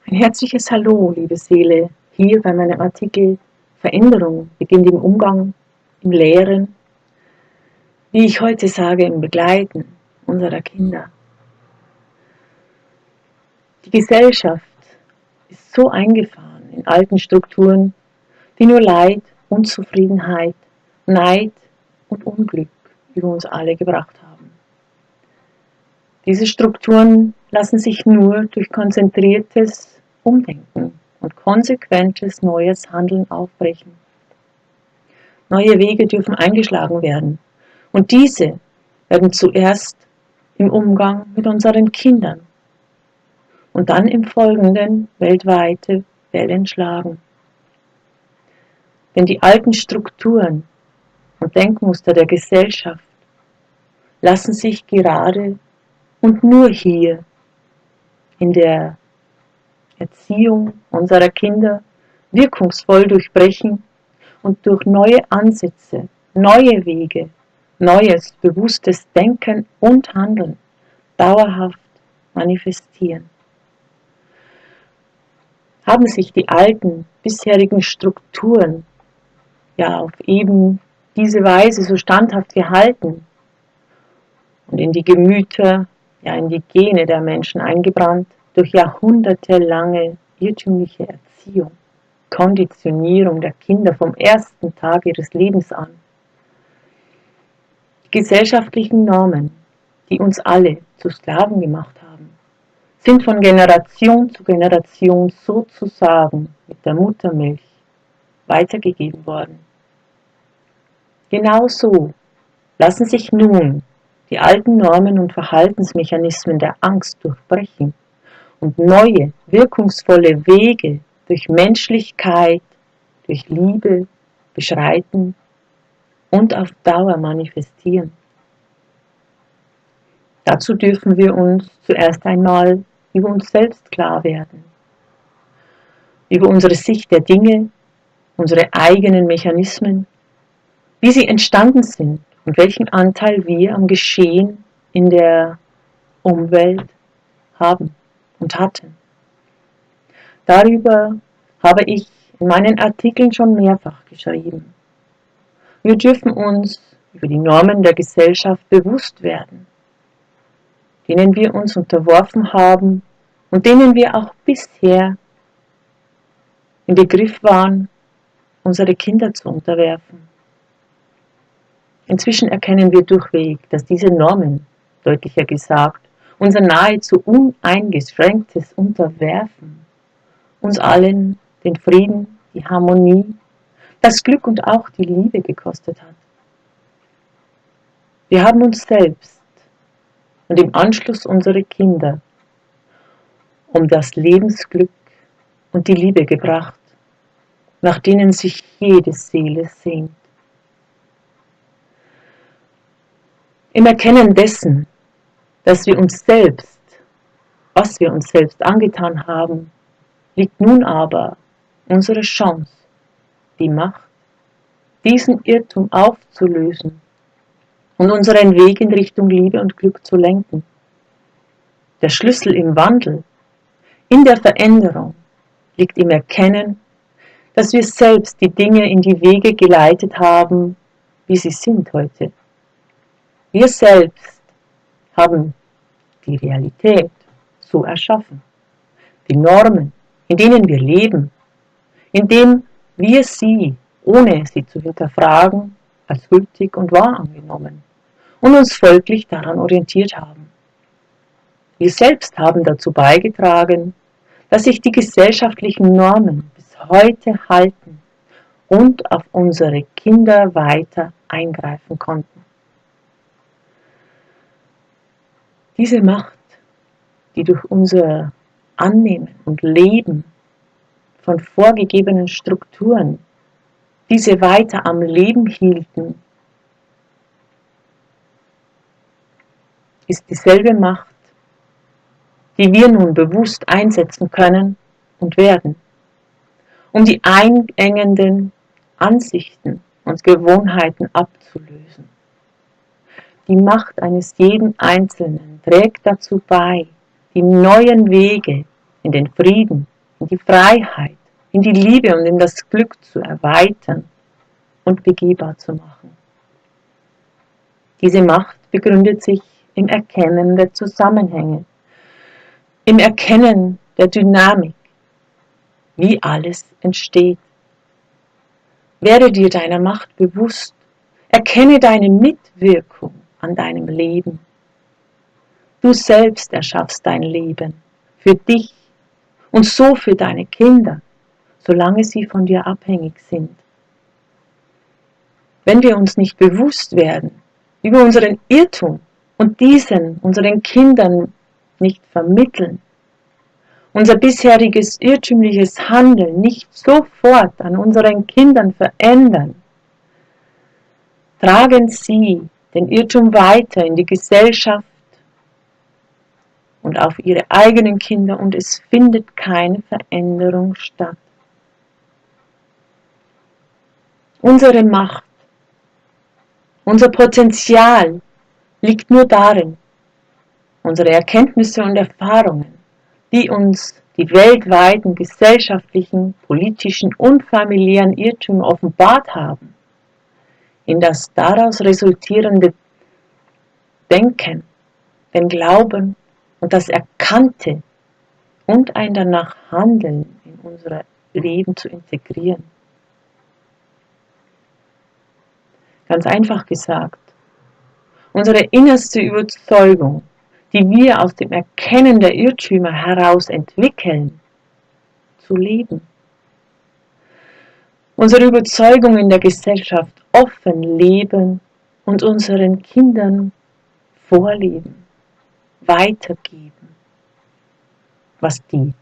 Ein herzliches Hallo, liebe Seele, hier bei meinem Artikel Veränderung beginnt im Umgang, im Lehren, wie ich heute sage, im Begleiten unserer Kinder. Die Gesellschaft ist so eingefahren in alten Strukturen, die nur Leid, Unzufriedenheit, Neid und Unglück über uns alle gebracht haben. Diese Strukturen lassen sich nur durch konzentriertes Umdenken und konsequentes neues Handeln aufbrechen. Neue Wege dürfen eingeschlagen werden und diese werden zuerst im Umgang mit unseren Kindern und dann im Folgenden weltweite Wellen schlagen. Denn die alten Strukturen und Denkmuster der Gesellschaft lassen sich gerade und nur hier in der Erziehung unserer Kinder wirkungsvoll durchbrechen und durch neue Ansätze, neue Wege, neues, bewusstes Denken und Handeln dauerhaft manifestieren. Haben sich die alten, bisherigen Strukturen auf eben diese Weise so standhaft gehalten und in die Gemüter, in die Gene der Menschen eingebrannt, durch jahrhundertelange irrtümliche Erziehung, Konditionierung der Kinder vom ersten Tag ihres Lebens an. Die gesellschaftlichen Normen, die uns alle zu Sklaven gemacht haben, sind von Generation zu Generation sozusagen mit der Muttermilch weitergegeben worden. Genauso lassen sich nun die alten Normen und Verhaltensmechanismen der Angst durchbrechen und neue, wirkungsvolle Wege durch Menschlichkeit, durch Liebe beschreiten und auf Dauer manifestieren. Dazu dürfen wir uns zuerst einmal über uns selbst klar werden, über unsere Sicht der Dinge, unsere eigenen Mechanismen, wie sie entstanden sind und welchen Anteil wir am Geschehen in der Umwelt haben und hatten. Darüber habe ich in meinen Artikeln schon mehrfach geschrieben. Wir dürfen uns über die Normen der Gesellschaft bewusst werden, denen wir uns unterworfen haben und denen wir auch bisher im Begriff waren, unsere Kinder zu unterwerfen. Inzwischen erkennen wir durchweg, dass diese Normen, deutlicher gesagt, unser nahezu uneingeschränktes Unterwerfen uns allen den Frieden, die Harmonie, das Glück und auch die Liebe gekostet hat. Wir haben uns selbst und im Anschluss unsere Kinder um das Lebensglück und die Liebe gebracht, nach denen sich jede Seele sehnt. Im Erkennen dessen, dass wir uns selbst, was wir uns selbst angetan haben, liegt nun aber unsere Chance, die Macht, diesen Irrtum aufzulösen und unseren Weg in Richtung Liebe und Glück zu lenken. Der Schlüssel im Wandel, in der Veränderung, liegt im Erkennen, dass wir selbst die Dinge in die Wege geleitet haben, wie sie sind heute. Wir selbst haben die Realität so erschaffen, die Normen, in denen wir leben, indem wir sie, ohne sie zu hinterfragen, als gültig und wahr angenommen und uns folglich daran orientiert haben. Wir selbst haben dazu beigetragen, dass sich die gesellschaftlichen Normen bis heute halten und auf unsere Kinder weiter eingreifen konnten. Diese Macht, die durch unser Annehmen und Leben von vorgegebenen Strukturen diese weiter am Leben hielten, ist dieselbe Macht, die wir nun bewusst einsetzen können und werden, um die einengenden Ansichten und Gewohnheiten abzulösen. Die Macht eines jeden Einzelnen trägt dazu bei, die neuen Wege in den Frieden, in die Freiheit, in die Liebe und in das Glück zu erweitern und begehbar zu machen. Diese Macht begründet sich im Erkennen der Zusammenhänge, im Erkennen der Dynamik, wie alles entsteht. Werde dir deiner Macht bewusst, erkenne deine Mitwirkung an deinem Leben. Du selbst erschaffst dein Leben für dich und so für deine Kinder, solange sie von dir abhängig sind. Wenn wir uns nicht bewusst werden über unseren Irrtum und diesen unseren Kindern nicht vermitteln, unser bisheriges irrtümliches Handeln nicht sofort an unseren Kindern verändern, tragen sie den Irrtum weiter in die Gesellschaft und auf ihre eigenen Kinder und es findet keine Veränderung statt. Unsere Macht, unser Potenzial liegt nur darin, unsere Erkenntnisse und Erfahrungen, die uns die weltweiten gesellschaftlichen, politischen und familiären Irrtümer offenbart haben, in das daraus resultierende Denken, den Glauben und das Erkannte und ein danach Handeln in unser Leben zu integrieren. Ganz einfach gesagt, unsere innerste Überzeugung, die wir aus dem Erkennen der Irrtümer heraus entwickeln, zu leben. Unsere Überzeugung in der Gesellschaft offen leben und unseren Kindern vorleben, weitergeben. Was die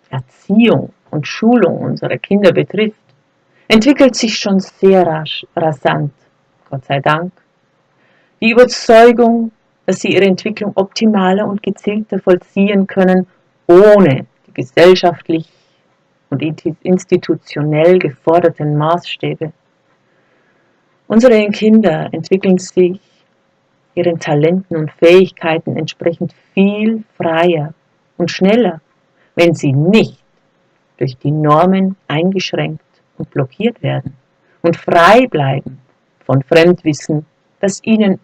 Erziehung und Schulung unserer Kinder betrifft, entwickelt sich schon sehr rasant, Gott sei Dank. Die Überzeugung, dass sie ihre Entwicklung optimaler und gezielter vollziehen können, ohne die gesellschaftlich und institutionell geforderten Maßstäbe. Unsere Kinder entwickeln sich ihren Talenten und Fähigkeiten entsprechend viel freier und schneller, wenn sie nicht durch die Normen eingeschränkt und blockiert werden und frei bleiben von Fremdwissen, das ihnen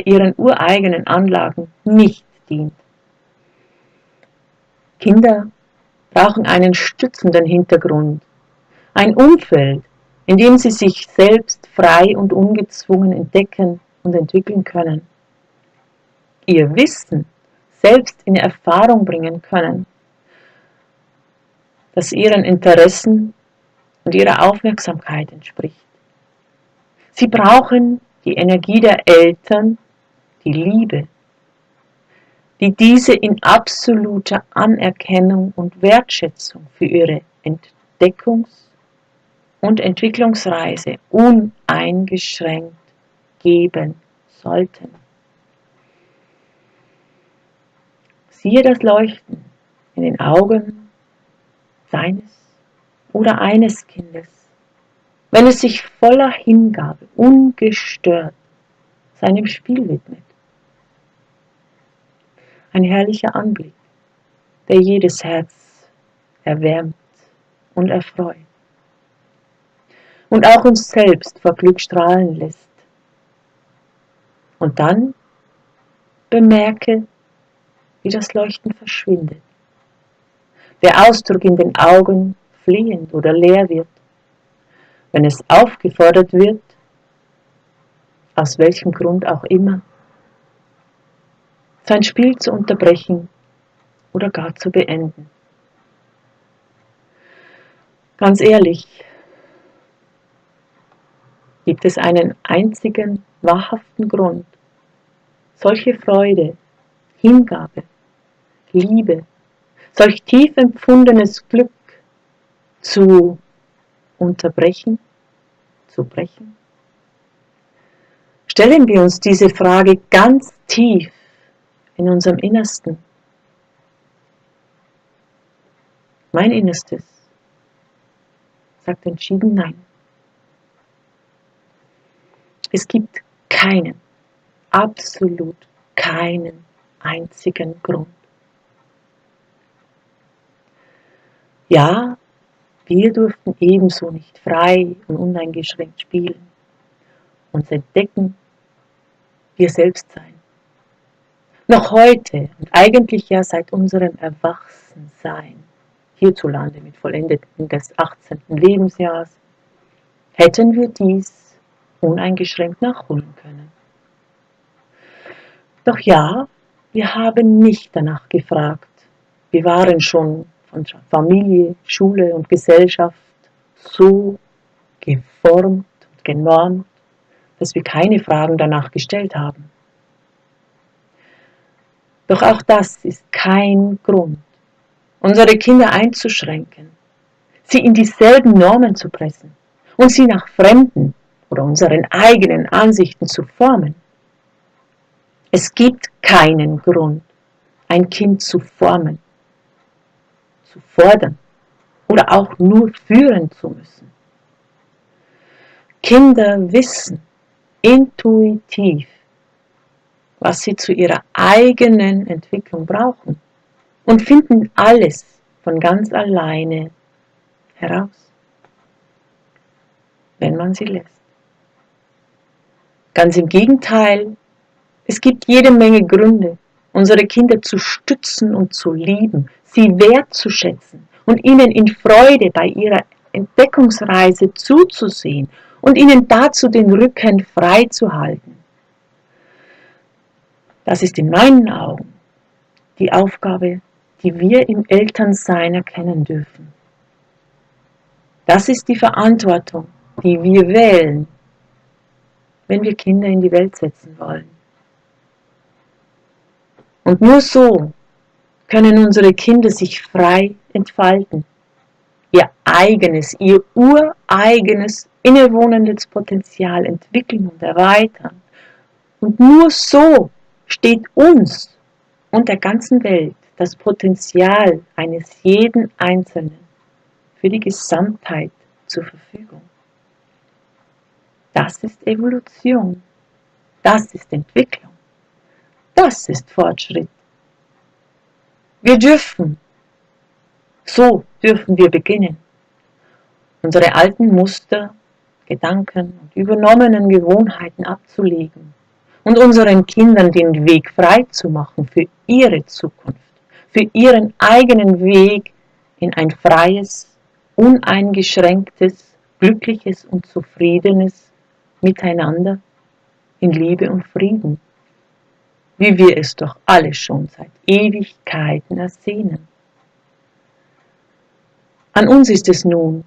ihren ureigenen Anlagen nicht dient. Kinder brauchen einen stützenden Hintergrund, ein Umfeld, in dem sie sich selbst frei und ungezwungen entdecken und entwickeln können, ihr Wissen selbst in Erfahrung bringen können, das ihren Interessen und ihrer Aufmerksamkeit entspricht. Sie brauchen die Energie der Eltern, die Liebe, die diese in absoluter Anerkennung und Wertschätzung für ihre Entdeckungs- und Entwicklungsreise uneingeschränkt geben sollten. Siehe das Leuchten in den Augen deines oder eines Kindes, wenn es sich voller Hingabe, ungestört seinem Spiel widmet. Ein herrlicher Anblick, der jedes Herz erwärmt und erfreut und auch uns selbst vor Glück strahlen lässt. Und dann bemerke, wie das Leuchten verschwindet, der Ausdruck in den Augen flehend oder leer wird, wenn es aufgefordert wird, aus welchem Grund auch immer, sein Spiel zu unterbrechen oder gar zu beenden. Ganz ehrlich, gibt es einen einzigen wahrhaften Grund, solche Freude, Hingabe, Liebe, solch tief empfundenes Glück zu unterbrechen, zu brechen? Stellen wir uns diese Frage ganz tief in unserem Innersten. Mein Innerstes sagt entschieden Nein. Es gibt keinen, absolut keinen einzigen Grund. Ja, wir durften ebenso nicht frei und uneingeschränkt spielen, uns entdecken, wir selbst sein. Noch heute und eigentlich ja seit unserem Erwachsensein hierzulande mit Vollendeten des 18. Lebensjahres hätten wir dies uneingeschränkt nachholen können. Doch ja, wir haben nicht danach gefragt. Wir waren schon von Familie, Schule und Gesellschaft so geformt und genormt, dass wir keine Fragen danach gestellt haben. Doch auch das ist kein Grund, unsere Kinder einzuschränken, sie in dieselben Normen zu pressen und sie nach fremden oder unseren eigenen Ansichten zu formen. Es gibt keinen Grund, ein Kind zu formen, zu fordern oder auch nur führen zu müssen. Kinder wissen intuitiv, was sie zu ihrer eigenen Entwicklung brauchen und finden alles von ganz alleine heraus, wenn man sie lässt. Ganz im Gegenteil, es gibt jede Menge Gründe, unsere Kinder zu stützen und zu lieben, sie wertzuschätzen und ihnen in Freude bei ihrer Entdeckungsreise zuzusehen und ihnen dazu den Rücken frei zu halten. Das ist in meinen Augen die Aufgabe, die wir im Elternsein erkennen dürfen. Das ist die Verantwortung, die wir wählen, wenn wir Kinder in die Welt setzen wollen. Und nur so können unsere Kinder sich frei entfalten, ihr eigenes, ihr ureigenes, innewohnendes Potenzial entwickeln und erweitern. Und nur so steht uns und der ganzen Welt das Potenzial eines jeden Einzelnen für die Gesamtheit zur Verfügung. Das ist Evolution, das ist Entwicklung, das ist Fortschritt. So dürfen wir beginnen, unsere alten Muster, Gedanken und übernommenen Gewohnheiten abzulegen und unseren Kindern den Weg frei zu machen für ihre Zukunft, für ihren eigenen Weg in ein freies, uneingeschränktes, glückliches und zufriedenes Miteinander in Liebe und Frieden, wie wir es doch alle schon seit Ewigkeiten ersehnen. An uns ist es nun,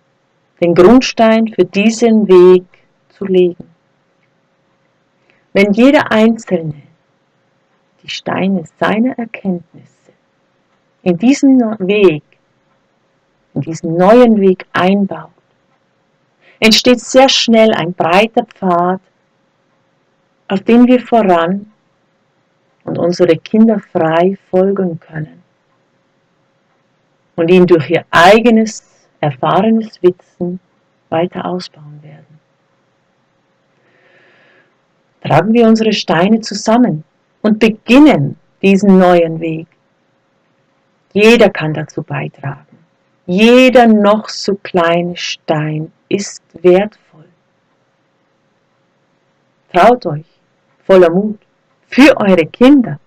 den Grundstein für diesen Weg zu legen. Wenn jeder Einzelne die Steine seiner Erkenntnisse in diesen Weg, in diesen neuen Weg einbaut, entsteht sehr schnell ein breiter Pfad, auf den wir voran und unsere Kinder frei folgen können und ihn durch ihr eigenes, erfahrenes Wissen weiter ausbauen werden. Tragen wir unsere Steine zusammen und beginnen diesen neuen Weg. Jeder kann dazu beitragen. Jeder noch so kleine Stein ist wertvoll. Traut euch voller Mut für eure Kinder,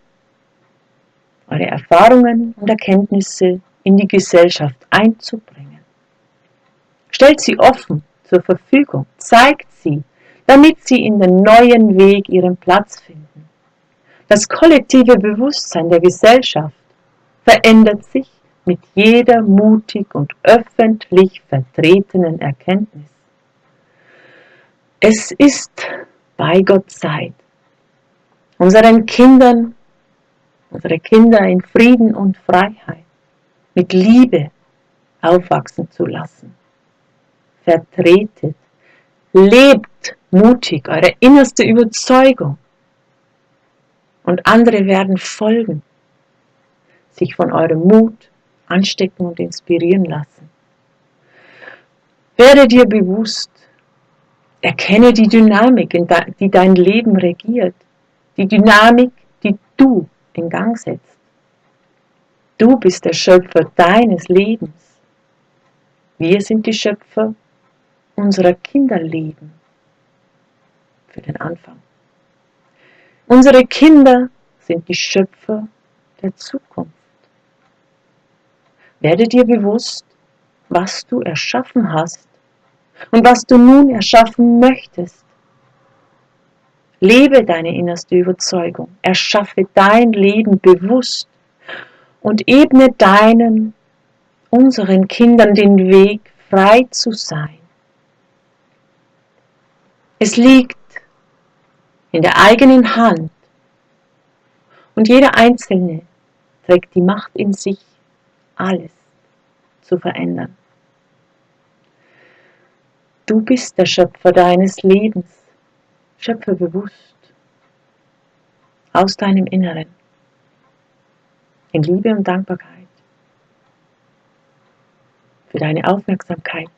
eure Erfahrungen und Erkenntnisse in die Gesellschaft einzubringen. Stellt sie offen zur Verfügung, zeigt sie, damit sie in den neuen Weg ihren Platz finden. Das kollektive Bewusstsein der Gesellschaft verändert sich mit jeder mutig und öffentlich vertretenen Erkenntnis. Es ist bei Gott Zeit, unsere Kinder in Frieden und Freiheit, mit Liebe aufwachsen zu lassen. Vertretet, lebt mutig eure innerste Überzeugung und andere werden folgen, sich von eurem Mut anstecken und inspirieren lassen. Werde dir bewusst, erkenne die Dynamik, die dein Leben regiert, die Dynamik, die du in Gang setzt. Du bist der Schöpfer deines Lebens Wir sind die Schöpfer unserer Kinderleben für den Anfang. Unsere Kinder sind die Schöpfer der Zukunft. Werde dir bewusst, was du erschaffen hast und was du nun erschaffen möchtest. Lebe deine innerste Überzeugung, erschaffe dein Leben bewusst und ebne unseren Kindern den Weg, frei zu sein. Es liegt in der eigenen Hand und jeder Einzelne trägt die Macht in sich, alles zu verändern. Du bist der Schöpfer deines Lebens. Schöpfe bewusst aus deinem Inneren in Liebe und Dankbarkeit für deine Aufmerksamkeit.